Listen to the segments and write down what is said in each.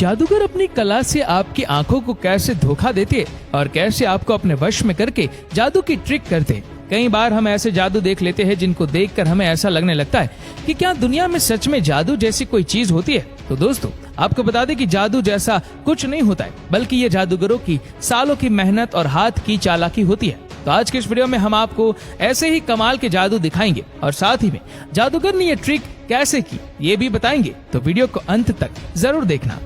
जादूगर अपनी कला से आपकी आंखों को कैसे धोखा देते हैं और कैसे आपको अपने वश में करके जादू की ट्रिक करते हैं। कई बार हम ऐसे जादू देख लेते हैं जिनको देखकर हमें ऐसा लगने लगता है कि क्या दुनिया में सच में जादू जैसी कोई चीज होती है। तो दोस्तों, आपको बता दें कि जादू जैसा कुछ नहीं होता है, बल्कि ये जादूगरों की सालों की मेहनत और हाथ की चालाकी होती है। तो आज के इस वीडियो में हम आपको ऐसे ही कमाल के जादू दिखाएंगे और साथ ही में जादूगर ने ये ट्रिक कैसे की ये भी बताएंगे। तो वीडियो को अंत तक जरूर देखना।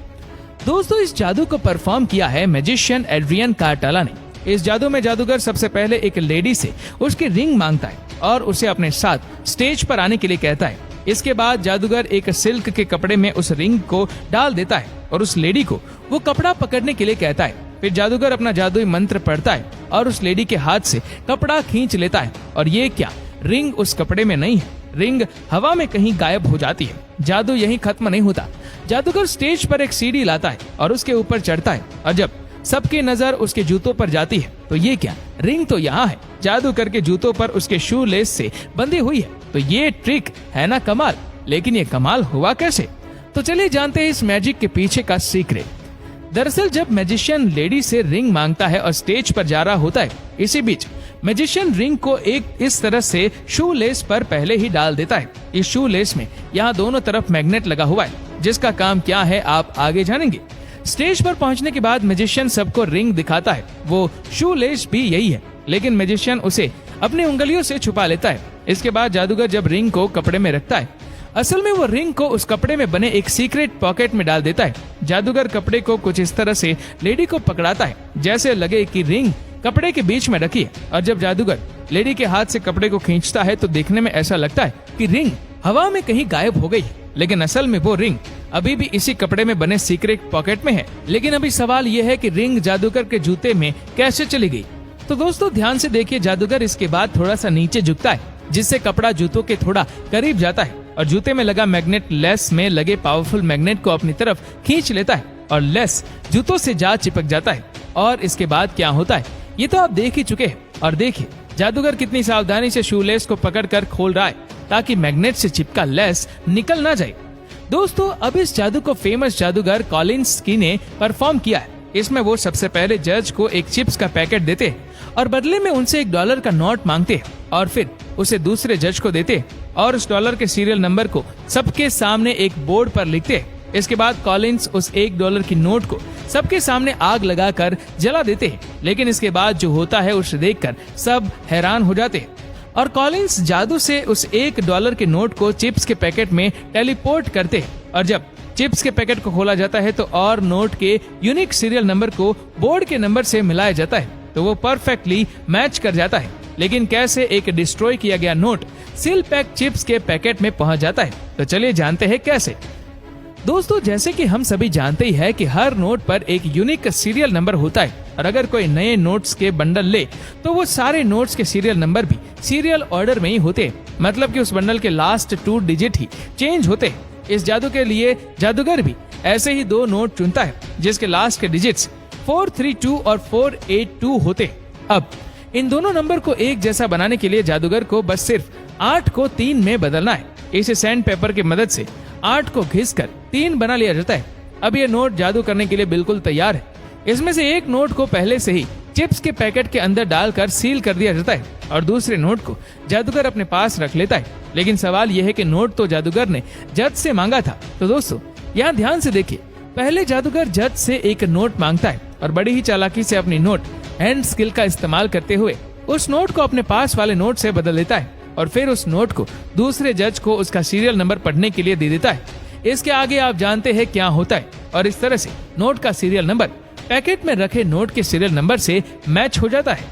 दोस्तों, इस जादू को परफॉर्म किया है मैजिशियन एड्रियन कार्टाला ने। इस जादू में जादूगर सबसे पहले एक लेडी से उसकी रिंग मांगता है और उसे अपने साथ स्टेज पर आने के लिए कहता है। इसके बाद जादूगर एक सिल्क के कपड़े में उस रिंग को डाल देता है और उस लेडी को वो कपड़ा पकड़ने के लिए कहता है। फिर जादूगर अपना जादुई मंत्र पढ़ता है और उस लेडी के हाथ से कपड़ा खींच लेता है और ये क्या, रिंग उस कपड़े में नहीं है, रिंग हवा में कहीं गायब हो जाती है। जादू यहीं खत्म नहीं होता। जादूगर स्टेज पर एक सीढ़ी लाता है और उसके ऊपर चढ़ता है और जब सबकी नजर उसके जूतों पर जाती है तो ये क्या, रिंग तो यहाँ है। जादू करके जूतों पर उसके शू लेस से बंधी हुई है। तो ये ट्रिक है ना कमाल। लेकिन ये कमाल हुआ कैसे? तो चलिए जानते हैं इस मैजिक के पीछे का सीक्रेट। दरअसल जब मैजिशियन लेडी से रिंग मांगता है और स्टेज पर जा रहा होता है, इसी बीच मैजिशियन रिंग को एक इस तरह से शू लेस पर पहले ही डाल देता है। इस शू लेस में यहाँ दोनों तरफ मैग्नेट लगा हुआ है, जिसका काम क्या है आप आगे जानेंगे। स्टेज पर पहुंचने के बाद मैजिशियन सबको रिंग दिखाता है। वो शू लेस भी यही है, लेकिन मैजिशियन उसे अपनी उंगलियों से छुपा लेता है। इसके बाद जादूगर जब रिंग को कपड़े में रखता है, असल में वो रिंग को उस कपड़े में बने एक सीक्रेट पॉकेट में डाल देता है। जादूगर कपड़े को कुछ इस तरह से लेडी को पकड़ाता है जैसे लगे कि रिंग कपड़े के बीच में रखी है, और जब जादूगर लेडी के हाथ से कपड़े को खींचता है तो देखने में ऐसा लगता है कि रिंग हवा में कहीं गायब हो गई है, लेकिन असल में वो रिंग अभी भी इसी कपड़े में बने सीक्रेट पॉकेट में है। लेकिन अभी सवाल ये है कि रिंग जादूगर के जूते में कैसे चली गई। तो दोस्तों ध्यान से देखिए, जादूगर इसके बाद थोड़ा सा नीचे झुकता है जिससे कपड़ा जूतों के थोड़ा करीब जाता है और जूते में लगा मैग्नेट लेस में लगे पावरफुल मैग्नेट को अपनी तरफ खींच लेता है और लेस जूतों से जा चिपक जाता है। और इसके बाद क्या होता है ये तो आप देख ही चुके हैं। और देखिए जादूगर कितनी सावधानी से शू लेस को पकड़कर खोल रहा है ताकि मैग्नेट से चिपका लेस निकल ना जाए। दोस्तों, अब इस जादू को फेमस जादूगर कॉलिंस्की ने परफॉर्म किया है। इसमें वो सबसे पहले जज को एक चिप्स का पैकेट देते हैं और बदले में उनसे $1 का नोट मांगते हैं और फिर उसे दूसरे जज को देते हैं और उस डॉलर के सीरियल नंबर को सबके सामने एक बोर्ड पर लिखते हैं। इसके बाद कॉलिंस उस $1 की नोट को सबके सामने आग लगाकर जला देते हैं। लेकिन इसके बाद जो होता है उसे देखकर सब हैरान हो जाते हैं और कॉलिंस जादू से उस $1 के नोट को चिप्स के पैकेट में टेलीपोर्ट करते हैं और जब चिप्स के पैकेट को खोला जाता है तो और नोट के यूनिक सीरियल नंबर को बोर्ड के नंबर से मिलाया जाता है तो वो परफेक्टली मैच कर जाता है। लेकिन कैसे एक डिस्ट्रॉय किया गया नोट सील पैक चिप्स के पैकेट में पहुंच जाता है? तो चलिए जानते हैं कैसे। दोस्तों, जैसे कि हम सभी जानते ही है कि हर नोट पर एक यूनिक सीरियल नंबर होता है और अगर कोई नए नोट्स के बंडल ले तो वो सारे नोट्स के सीरियल नंबर भी सीरियल ऑर्डर में ही होते हैं। मतलब कि उस बंडल के लास्ट 2 डिजिट ही चेंज होते हैं। इस जादू के लिए जादूगर भी ऐसे ही 2 नोट चुनता है जिसके लास्ट के डिजिट्स 432 और 482 होते। अब इन दोनों नंबर को एक जैसा बनाने के लिए जादूगर को बस सिर्फ 8 को 3 में बदलना है। इसे सैंड पेपर की मदद से 8 को घिसकर 3 बना लिया जाता है। अब ये नोट जादू करने के लिए बिल्कुल तैयार है। इसमें से एक नोट को पहले से ही चिप्स के पैकेट के अंदर डालकर सील कर दिया जाता है और दूसरे नोट को जादूगर अपने पास रख लेता है। लेकिन सवाल यह है कि नोट तो जादूगर ने जज से मांगा था। तो दोस्तों, यहाँ ध्यान से देखिए, पहले जादूगर जज से एक नोट मांगता है और बड़ी ही चालाकी से अपनी नोट हैंड स्किल का इस्तेमाल करते हुए उस नोट को अपने पास वाले नोट से बदल देता है और फिर उस नोट को दूसरे जज को उसका सीरियल नंबर पढ़ने के लिए दे देता है। इसके आगे आप जानते हैं क्या होता है और इस तरह से नोट का सीरियल नंबर पैकेट में रखे नोट के सीरियल नंबर से मैच हो जाता है।